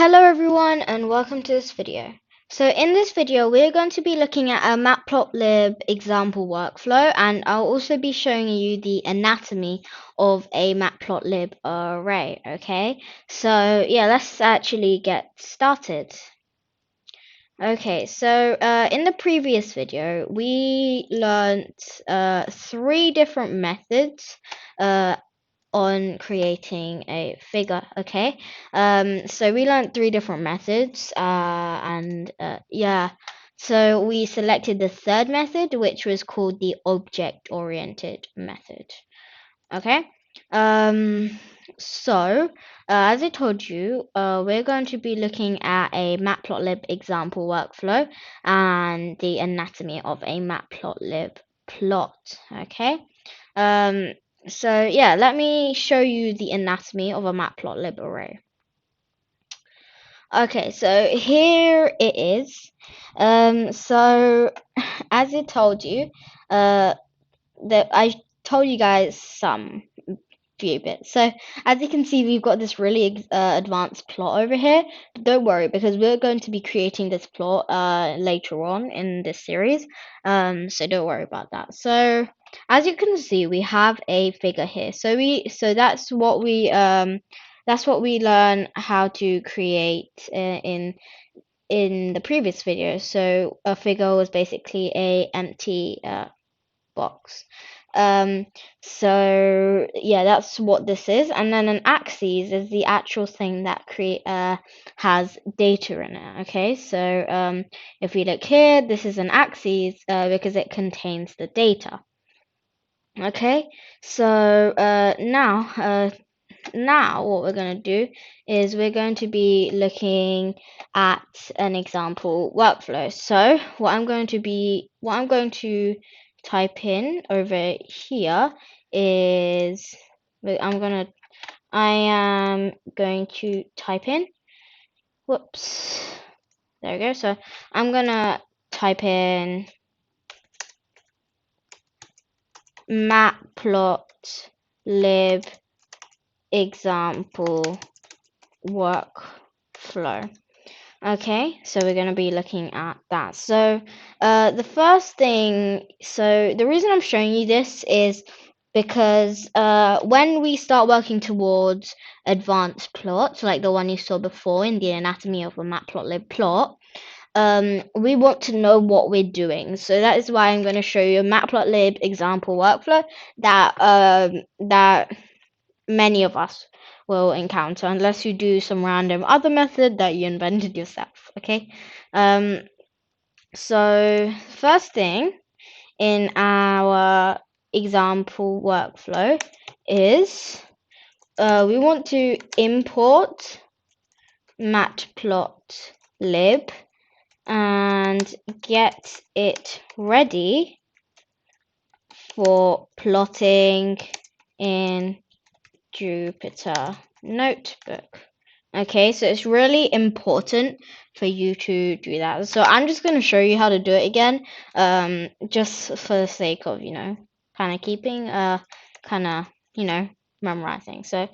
Hello everyone and welcome to this video. So in this video we're going to be looking at a Matplotlib example workflow, and I'll also be showing you the anatomy of a Matplotlib array, okay? So yeah, let's actually get started. Okay, so in the previous video we learned three different methods uh, on creating a figure. Okay, so we learned three different methods, and yeah, so we selected the third method, which was called the object oriented method. Okay, um so as I told you, we're going to be looking at a matplotlib example workflow and the anatomy of a matplotlib plot. Okay, um so yeah, let me show you the anatomy of a matplotlib array. Okay, so here it is. So as I told you, that I told you guys some few bits. So as you can see, we've got this really advanced plot over here. But don't worry, because we're going to be creating this plot later on in this series. So don't worry about that. So as you can see, we have a figure here. So that's what we learn how to create in the previous video. So a figure was basically a empty box. Um, so yeah, that's what this is. And then an axis is the actual thing that has data in it. Okay, so if we look here, this is an axis because it contains the data. Okay, so now what we're going to do is we're going to be looking at an example workflow. So what I'm going to type in over here is I am going to type in, whoops, there we go. So I'm gonna type in matplotlib example workflow. Okay, so we're going to be looking at that. So the first thing, so the reason I'm showing you this is because when we start working towards advanced plots, like the one you saw before in the anatomy of a matplotlib plot, we want to know what we're doing. So that is why I'm going to show you a matplotlib example workflow that many of us will encounter, unless you do some random other method that you invented yourself. Okay, so first thing in our example workflow is we want to import matplotlib and get it ready for plotting in Jupyter Notebook. Okay, so it's really important for you to do that. So I'm just going to show you how to do it again, just for the sake of, kind of keeping, memorizing. So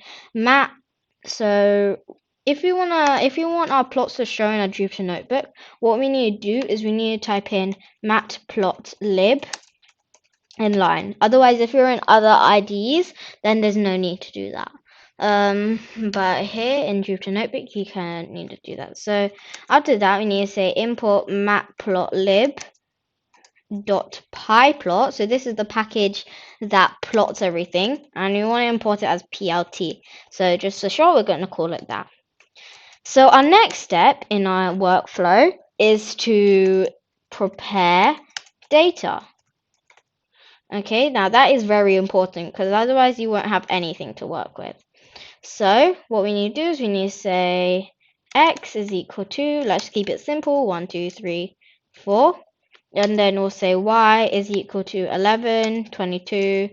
so if you want our plots to show in a Jupyter Notebook, what we need to do is we need to type in matplotlib in line. Otherwise, if you're in other IDEs, then there's no need to do that. But here in Jupyter Notebook, you can need to do that. So after that, we need to say import matplotlib.pyplot. So this is the package that plots everything, and we want to import it as plt. So just for sure, we're going to call it that. So our next step in our workflow is to prepare data. Okay, now that is very important because otherwise you won't have anything to work with. So what we need to do is we need to say x is equal to, let's keep it simple, 1, 2, 3, 4. And then we'll say y is equal to 11, 22,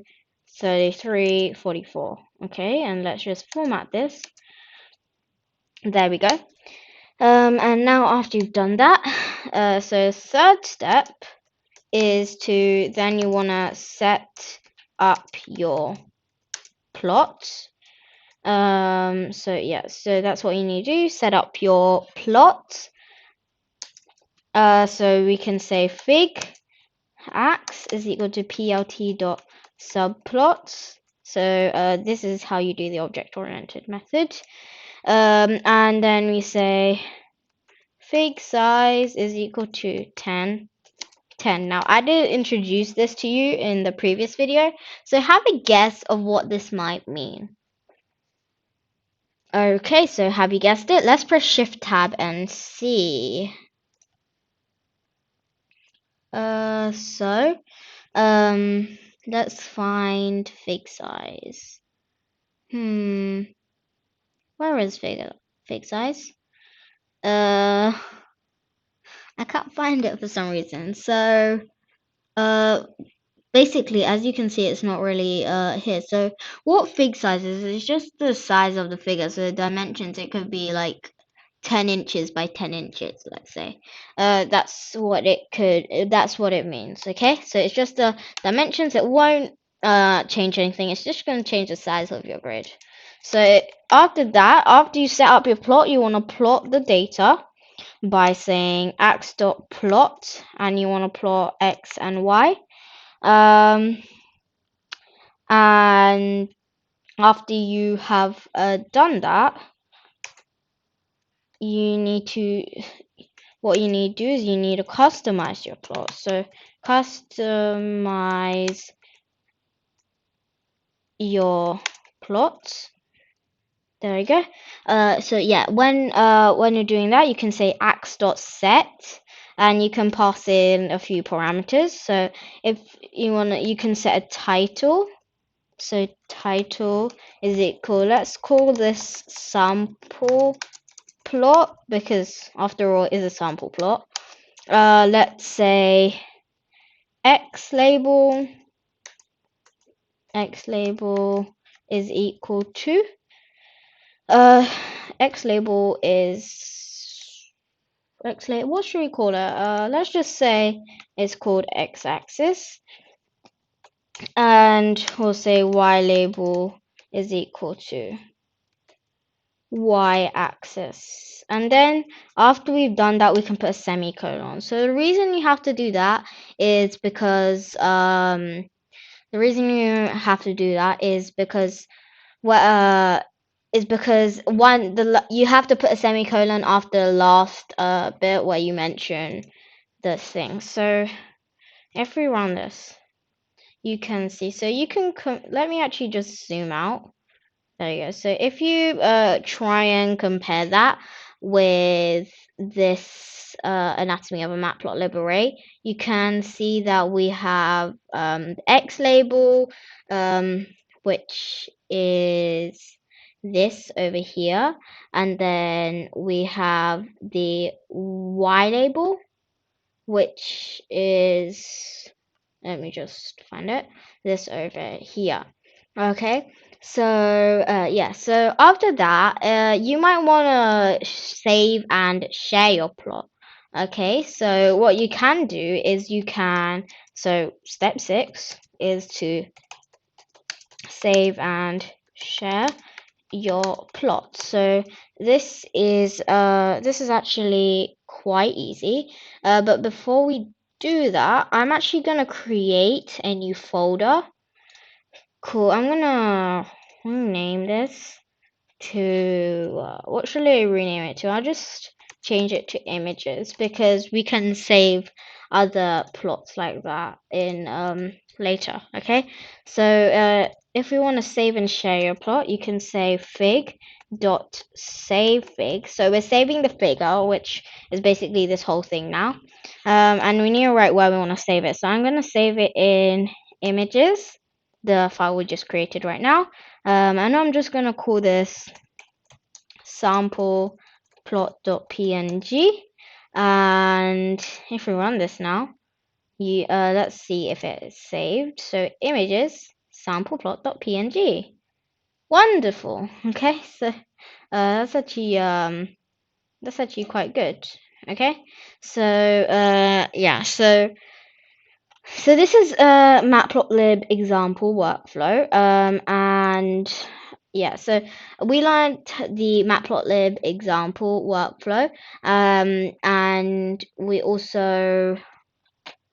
33, 44. Okay, and let's just format this. There we go. And now after you've done that, so third step is then you want to set up your plot. So yeah, so that's what you need to do. Set up your plot. So we can say fig x is equal to plt dot subplots. So this is how you do the object-oriented method. And then we say fig size is equal to 10. Now, I did introduce this to you in the previous video, so have a guess of what this might mean. Okay, so have you guessed it? Let's press Shift Tab and see. So, let's find fig size. Where is fig size? I can't find it for some reason. So, basically, as you can see, it's not really here. So what fig size is just the size of the figure. So the dimensions, it could be like 10 inches by 10 inches, let's say. That's what it means. Okay, so it's just the dimensions. It won't change anything. It's just going to change the size of your grid. So after that, after you set up your plot, you want to plot the data by saying x.plot, and you want to plot x and y. And after you have done that, what you need to do is you need to customize your plot. So customize your plot. There we go. So yeah, when you're doing that, you can say x.set, and you can pass in a few parameters. So if you you can set a title. So title is equal, let's call this sample plot, because after all it is a sample plot. Let's say x label is equal to what should we call it? Let's just say it's called x-axis, and we'll say y label is equal to y-axis. And then after we've done that, we can put a semicolon. So the reason you have to do that is because you have to put a semicolon after the last bit where you mention this thing. So if we run this, you can see. So you can let me actually just zoom out. There you go. So if you try and compare that with this anatomy of a matplotlib array, you can see that we have the x label, which is this over here, and then we have the y label, which is, let me just find it, this over here. Okay, so yeah, so after that, you might want to save and share your plot. Okay, so what you can do is so step 6 is to save and share your plot. So this is actually quite easy, but before we do that, I'm actually gonna create a new folder. Cool. I'm gonna name this to what should I rename it to? I'll just change it to images, because we can save other plots like that in later. Okay, so if we want to save and share your plot, you can say fig dot save fig. So we're saving the figure, which is basically this whole thing now, and we need to write where we want to save it. So I'm going to save it in images, the file we just created right now, and I'm just going to call this sample plot.png, and if we run this now, let's see if it is saved. So images sample plot.png. Wonderful. Okay, so that's actually quite good. Okay, so yeah, so this is a matplotlib example workflow, and yeah, so we learned the Matplotlib example workflow, and we also,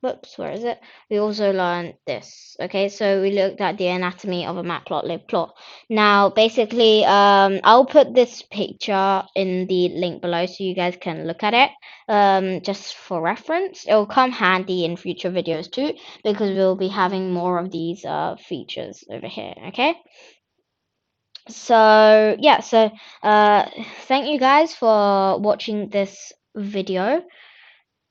whoops, where is it? We also learned this. Okay, so we looked at the anatomy of a matplotlib plot. Now, basically, I'll put this picture in the link below so you guys can look at it. Just for reference, it'll come handy in future videos too, because we'll be having more of these features over here. Okay. So yeah, so thank you guys for watching this video.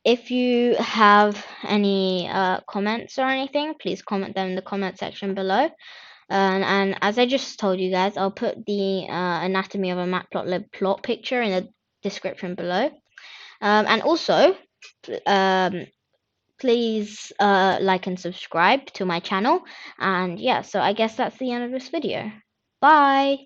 If you have any comments or anything, please comment them in the comment section below. And as I just told you guys, I'll put the anatomy of a matplotlib plot picture in the description below. And also, um, please like and subscribe to my channel. And yeah, so I guess that's the end of this video. Bye!